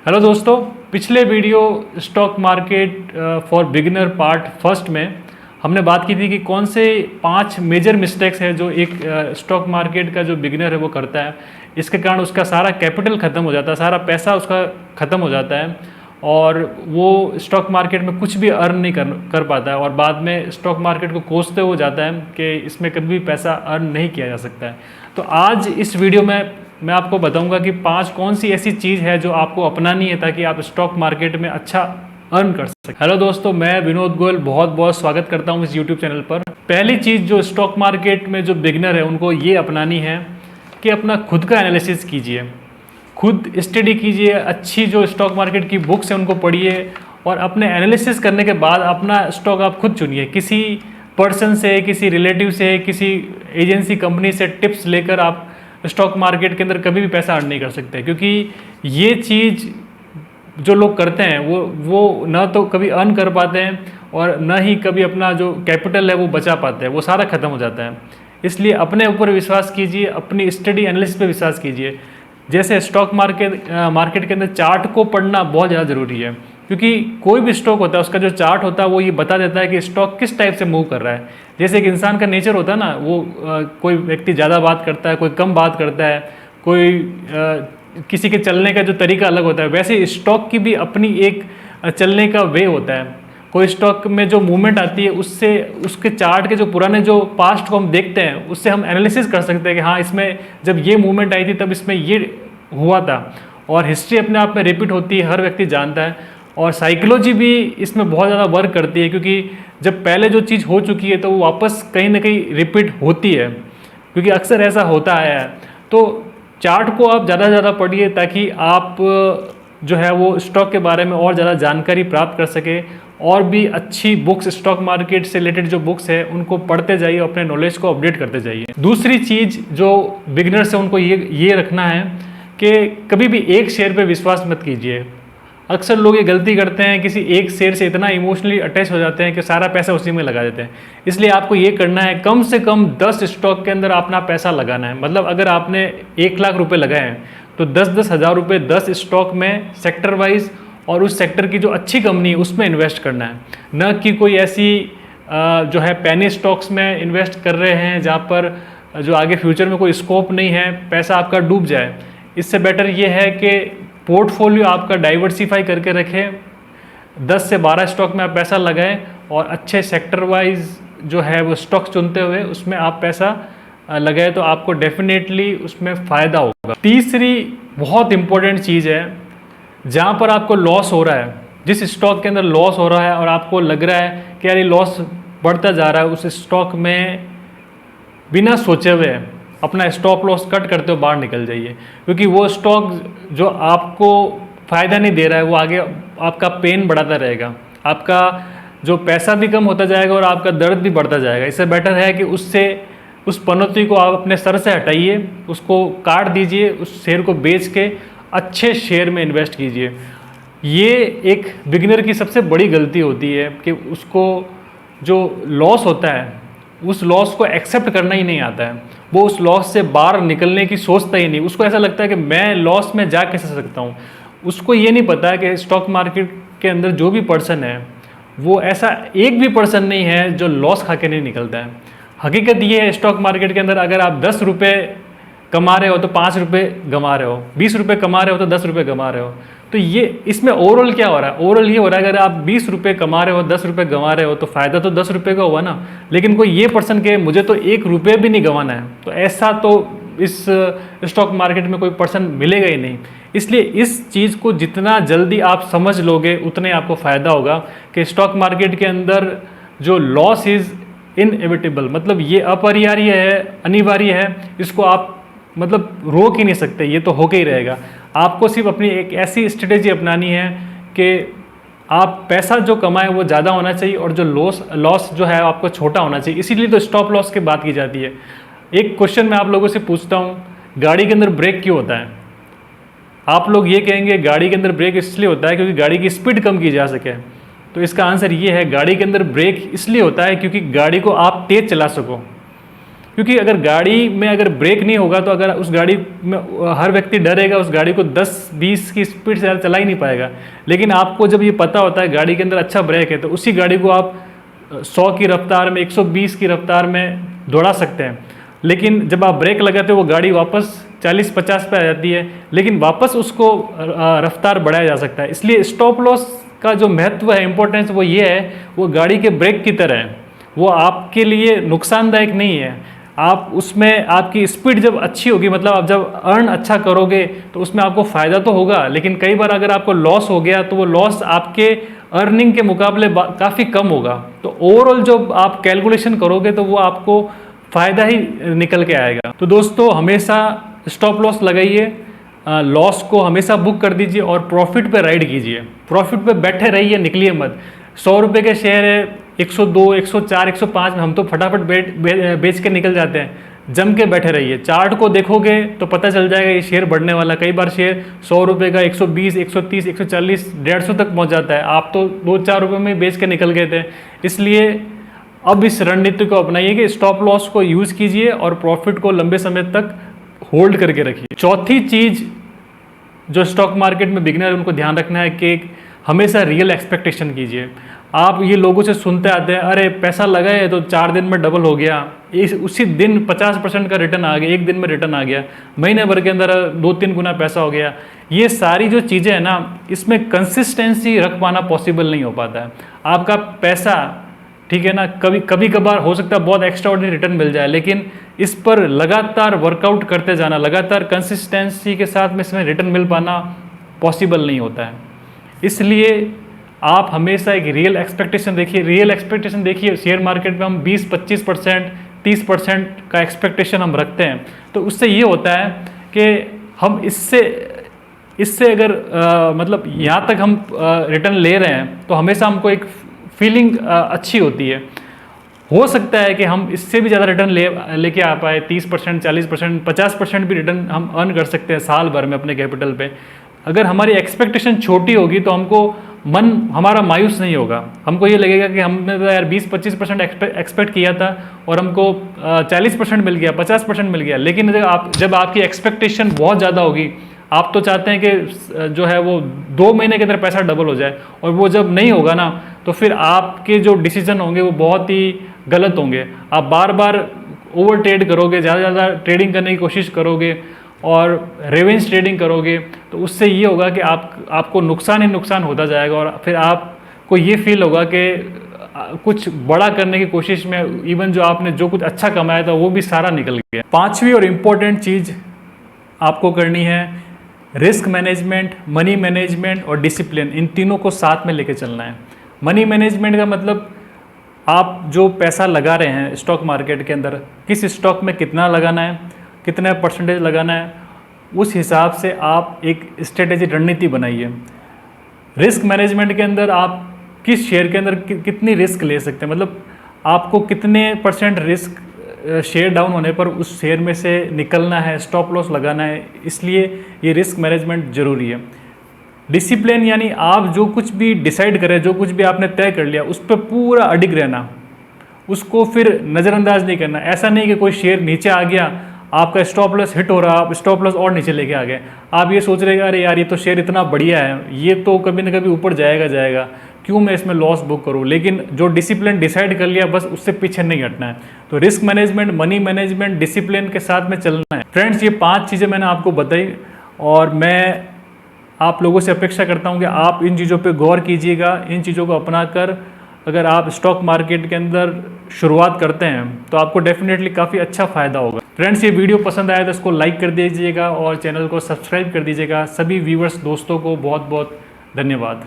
Hello दोस्तों, पिछले video stock market for beginner part first में हमने बात की थी कि कौन से 5 मेजर मिस्टेक्स है जो एक स्टॉक मार्केट का जो बिगिनर है वो करता है। इसके कारण उसका सारा कैपिटल ख़त्म हो जाता है, सारा पैसा उसका ख़त्म हो जाता है और वो स्टॉक मार्केट में कुछ भी अर्न नहीं कर पाता है और बाद में स्टॉक मार्केट को कोसते हुए जाता है कि इसमें कभी भी पैसा अर्न नहीं किया जा सकता है। तो आज इस वीडियो में मैं आपको बताऊंगा कि 5 कौन सी ऐसी चीज़ है जो आपको अपनानी है ताकि आप स्टॉक मार्केट में अच्छा अर्न कर सकें। हेलो दोस्तों, मैं विनोद गोयल बहुत बहुत स्वागत करता हूं इस यूट्यूब चैनल पर। पहली चीज़ जो स्टॉक मार्केट में जो बिगिनर है उनको ये अपनानी है कि अपना खुद का एनालिसिस कीजिए, खुद स्टडी कीजिए, अच्छी जो स्टॉक मार्केट की बुक्स हैं उनको पढ़िए और अपने एनालिसिस करने के बाद अपना स्टॉक आप खुद चुनिए। किसी पर्सन से, किसी रिलेटिव से, किसी एजेंसी कंपनी से टिप्स लेकर आप स्टॉक मार्केट के अंदर कभी भी पैसा अर्न नहीं कर सकते, क्योंकि ये चीज़ जो लोग करते हैं वो ना तो कभी अर्न कर पाते हैं और ना ही कभी अपना जो कैपिटल है वो बचा पाते हैं, वो सारा ख़त्म हो जाता है। इसलिए अपने ऊपर विश्वास कीजिए, अपनी स्टडी एनालिसिस पे विश्वास कीजिए। जैसे स्टॉक मार्केट के अंदर चार्ट को पढ़ना बहुत ज़्यादा ज़रूरी है, क्योंकि कोई भी स्टॉक होता है उसका जो चार्ट होता है वो ये बता देता है कि स्टॉक किस टाइप से मूव कर रहा है। जैसे एक इंसान का नेचर होता है ना, वो कोई व्यक्ति ज़्यादा बात करता है, कोई कम बात करता है, कोई किसी के चलने का जो तरीका अलग होता है, वैसे स्टॉक की भी अपनी एक चलने का वे होता है। कोई स्टॉक में जो मूवमेंट आती है उससे उसके चार्ट के जो पुराने जो पास्ट को हम देखते हैं उससे हम एनालिसिस कर सकते हैं कि हाँ, इसमें जब ये मूवमेंट आई थी तब इसमें ये हुआ था। और हिस्ट्री अपने आप में रिपीट होती है, हर व्यक्ति जानता है। और साइकोलॉजी भी इसमें बहुत ज़्यादा वर्क करती है, क्योंकि जब पहले जो चीज़ हो चुकी है तो वो वापस कहीं ना कहीं रिपीट होती है, क्योंकि अक्सर ऐसा होता है। तो चार्ट को आप ज़्यादा से ज़्यादा पढ़िए ताकि आप जो है वो स्टॉक के बारे में और ज़्यादा जानकारी प्राप्त कर सके और भी अच्छी बुक्स, स्टॉक मार्केट से रिलेटेड जो बुक्स है उनको पढ़ते जाइए, अपने नॉलेज को अपडेट करते जाइए। दूसरी चीज़ जो बिगिनर्स है उनको ये रखना है कि कभी भी एक शेयर पे विश्वास मत कीजिए। अक्सर लोग ये गलती करते हैं, किसी एक शेयर से इतना इमोशनली अटैच हो जाते हैं कि सारा पैसा उसी में लगा देते हैं। इसलिए आपको ये करना है, कम से कम 10 स्टॉक के अंदर अपना पैसा लगाना है। मतलब अगर आपने 1 लाख रुपए लगाए हैं तो 10-10 हज़ार रुपये 10 स्टॉक में सेक्टर वाइज और उस सेक्टर की जो अच्छी कंपनी है उसमें इन्वेस्ट करना है, न कि कोई ऐसी जो है पैनी स्टॉक्स में इन्वेस्ट कर रहे हैं जहाँ पर जो आगे फ्यूचर में कोई स्कोप नहीं है, पैसा आपका डूब जाए। इससे बेटर ये है कि पोर्टफोलियो आपका डाइवर्सिफाई करके रखें, 10 से 12 स्टॉक में आप पैसा लगाएं और अच्छे सेक्टर वाइज जो है वो स्टॉक चुनते हुए उसमें आप पैसा लगाएं तो आपको डेफिनेटली उसमें फ़ायदा होगा। तीसरी बहुत इंपॉर्टेंट चीज़ है, जहाँ पर आपको लॉस हो रहा है, जिस स्टॉक के अंदर लॉस हो रहा है और आपको लग रहा है कि यार ये लॉस बढ़ता जा रहा है, उस स्टॉक में बिना सोचे हुए अपना स्टॉप लॉस कट करते हुए बाहर निकल जाइए, क्योंकि वो स्टॉक जो आपको फ़ायदा नहीं दे रहा है वो आगे आपका पेन बढ़ाता रहेगा, आपका जो पैसा भी कम होता जाएगा और आपका दर्द भी बढ़ता जाएगा। इससे बेटर है कि उस पनौती को आप अपने सर से हटाइए, उसको काट दीजिए, उस शेयर को बेच के अच्छे शेयर में इन्वेस्ट कीजिए। ये एक बिगिनर की सबसे बड़ी गलती होती है कि उसको जो लॉस होता है उस लॉस को एक्सेप्ट करना ही नहीं आता है, वो उस लॉस से बाहर निकलने की सोचता ही नहीं। उसको ऐसा लगता है कि मैं लॉस में जा कैसे सकता हूँ। उसको ये नहीं पता है कि स्टॉक मार्केट के अंदर जो भी पर्सन है वो ऐसा एक भी पर्सन नहीं है जो लॉस खा के नहीं निकलता है। हकीकत ये है, स्टॉक मार्केट के अंदर अगर आप 10 रुपये कमा रहे हो तो 5 रुपये गंवा रहे हो, 20 रुपये कमा रहे हो तो 10 रुपये गंवा रहे हो। तो ये इसमें ओवरऑल क्या हो रहा है? ओवरऑल ये हो रहा है अगर आप 20 रुपये कमा रहे हो, 10 रुपये गंवा रहे हो तो फ़ायदा तो 10 रुपये का हुआ ना। लेकिन कोई ये पर्सन के मुझे तो 1 रुपये भी नहीं गंवाना है, तो ऐसा तो इस स्टॉक मार्केट में कोई पर्सन मिलेगा ही नहीं। इसलिए इस चीज़ को जितना जल्दी आप समझ लोगे उतने आपको फ़ायदा होगा कि स्टॉक मार्केट के अंदर जो लॉस इज़ इनएविटेबल, मतलब ये अपरिहार्य है, अनिवार्य है, इसको आप मतलब रोक ही नहीं सकते, ये तो होके ही रहेगा। आपको सिर्फ अपनी एक ऐसी स्ट्रेटेजी अपनानी है कि आप पैसा जो कमाएं वो ज़्यादा होना चाहिए और जो लॉस जो है आपको छोटा होना चाहिए। इसीलिए तो स्टॉप लॉस की बात की जाती है। एक क्वेश्चन मैं आप लोगों से पूछता हूँ, गाड़ी के अंदर ब्रेक क्यों होता है? आप लोग ये कहेंगे गाड़ी के अंदर ब्रेक इसलिए होता है क्योंकि गाड़ी की स्पीड कम की जा सके। तो इसका आंसर ये है, गाड़ी के अंदर ब्रेक इसलिए होता है क्योंकि गाड़ी को आप तेज़ चला सको। क्योंकि अगर गाड़ी में अगर ब्रेक नहीं होगा तो अगर उस गाड़ी में हर व्यक्ति डरेगा, उस गाड़ी को 10-20 की स्पीड से ज़्यादा चला ही नहीं पाएगा। लेकिन आपको जब ये पता होता है गाड़ी के अंदर अच्छा ब्रेक है तो उसी गाड़ी को आप 100 की रफ्तार में, 120 की रफ्तार में दौड़ा सकते हैं। लेकिन जब आप ब्रेक लगाते हो वो गाड़ी वापस 40-50 पे आ जाती है, लेकिन वापस उसको रफ्तार बढ़ाया जा सकता है। इसलिए स्टॉप लॉस का जो महत्व है, इंपॉर्टेंस, वो ये है, वो गाड़ी के ब्रेक की तरह है। वो आपके लिए नुकसानदायक नहीं है। आप उसमें आपकी स्पीड जब अच्छी होगी, मतलब आप जब अर्न अच्छा करोगे तो उसमें आपको फ़ायदा तो होगा, लेकिन कई बार अगर आपको लॉस हो गया तो वो लॉस आपके अर्निंग के मुकाबले काफ़ी कम होगा। तो ओवरऑल जब आप कैलकुलेशन करोगे तो वो आपको फ़ायदा ही निकल के आएगा। तो दोस्तों हमेशा स्टॉप लॉस लगाइए, लॉस को हमेशा बुक कर दीजिए और प्रॉफिट पे राइड कीजिए। प्रॉफिट पे बैठे रहिए, निकलिए मत। 100 रुपये के शेयर है, 102, 104, 105 में हम तो फटाफट बेच के निकल जाते हैं। जम के बैठे रहिए, चार्ट को देखोगे तो पता चल जाएगा ये शेयर बढ़ने वाला। कई बार शेयर 100 रुपये का 120, 130, 140, 150 तक पहुंच जाता है। आप तो 2-4 रुपये में बेच के निकल गए थे। इसलिए अब इस रणनीति को अपनाइए कि स्टॉप लॉस को यूज़ कीजिए और प्रॉफिट को लंबे समय तक होल्ड करके रखिए। चौथी चीज़ जो स्टॉक मार्केट में बिगिनर उनको ध्यान रखना है कि हमेशा रियल एक्सपेक्टेशन कीजिए। आप ये लोगों से सुनते आते हैं, अरे पैसा लगाए तो 4 दिन में डबल हो गया, उसी दिन 50% का रिटर्न आ गया, एक दिन में रिटर्न आ गया, महीने भर के अंदर 2-3 गुना पैसा हो गया। ये सारी जो चीज़ें हैं ना, इसमें कंसिस्टेंसी रख पाना पॉसिबल नहीं हो पाता है। आपका पैसा, ठीक है ना, कभी कभार हो सकता है बहुत एक्स्ट्राऑर्डिनरी रिटर्न मिल जाए, लेकिन इस पर लगातार वर्कआउट करते जाना, लगातार कंसिस्टेंसी के साथ में इसमें रिटर्न मिल पाना पॉसिबल नहीं होता है। इसलिए आप हमेशा एक रियल एक्सपेक्टेशन देखिए। रियल एक्सपेक्टेशन देखिए, शेयर मार्केट में हम 20-25%, 30% का एक्सपेक्टेशन हम रखते हैं, तो उससे ये होता है कि हम इससे अगर मतलब यहाँ तक हम रिटर्न ले रहे हैं तो हमेशा हमको एक फीलिंग अच्छी होती है। हो सकता है कि हम इससे भी ज़्यादा रिटर्न लेके आ पाए, 30%, 40%, 50% भी रिटर्न हम अर्न कर सकते हैं साल भर में अपने कैपिटल पे। अगर हमारी एक्सपेक्टेशन छोटी होगी तो हमको मन हमारा मायूस नहीं होगा। हमको ये लगेगा कि हमने तो यार 20-25% एक्सपेक्ट किया था और हमको 40% मिल गया, 50% मिल गया। लेकिन जब आपकी एक्सपेक्टेशन बहुत ज़्यादा होगी, आप तो चाहते हैं कि जो है वो 2 महीने के अंदर पैसा डबल हो जाए, और वो जब नहीं होगा ना तो फिर आपके जो डिसीजन होंगे वो बहुत ही गलत होंगे। आप बार बार ओवर ट्रेड करोगे, ज़्यादा ट्रेडिंग करने की कोशिश करोगे और रिवेंज ट्रेडिंग करोगे, तो उससे ये होगा कि आपको नुकसान ही नुकसान होता जाएगा और फिर आपको ये फील होगा कि कुछ बड़ा करने की कोशिश में इवन जो आपने जो कुछ अच्छा कमाया था वो भी सारा निकल गया। 5वीं और इम्पोर्टेंट चीज़ आपको करनी है, रिस्क मैनेजमेंट, मनी मैनेजमेंट और डिसिप्लिन। इन तीनों को साथ में लेके चलना है। मनी मैनेजमेंट का मतलब आप जो पैसा लगा रहे हैं स्टॉक मार्केट के अंदर, किस स्टॉक में कितना लगाना है, कितना परसेंटेज लगाना है, उस हिसाब से आप एक स्ट्रेटेजी, रणनीति बनाइए। रिस्क मैनेजमेंट के अंदर आप किस शेयर के अंदर कितनी रिस्क ले सकते हैं, मतलब आपको कितने % रिस्क शेयर डाउन होने पर उस शेयर में से निकलना है, स्टॉप लॉस लगाना है। इसलिए ये रिस्क मैनेजमेंट ज़रूरी है। डिसिप्लिन यानी आप जो कुछ भी डिसाइड करें, जो कुछ भी आपने तय कर लिया उस पर पूरा अडिग रहना, उसको फिर नज़रअंदाज नहीं करना। ऐसा नहीं कि कोई शेयर नीचे आ गया, आपका स्टॉप लॉस हिट हो रहा, आप स्टॉप लॉस और नीचे लेके आ गए, आप ये सोच रहे हैं अरे यार ये तो शेयर इतना बढ़िया है, ये तो कभी ना कभी ऊपर जाएगा, क्यों मैं इसमें लॉस बुक करूं। लेकिन जो डिसिप्लिन डिसाइड कर लिया बस उससे पीछे नहीं हटना है। तो risk management, money management, discipline के साथ में चलना है। फ्रेंड्स, ये 5 चीज़ें मैंने आपको बताई और मैं आप लोगों से अपेक्षा करता हूं कि आप इन चीज़ों पे गौर कीजिएगा। इन चीज़ों को अपनाकर अगर आप स्टॉक मार्केट के अंदर शुरुआत करते हैं तो आपको डेफिनेटली काफ़ी अच्छा फ़ायदा होगा। फ्रेंड्स, ये वीडियो पसंद आया तो इसको लाइक कर दीजिएगा और चैनल को सब्सक्राइब कर दीजिएगा। सभी व्यूअर्स दोस्तों को बहुत बहुत धन्यवाद।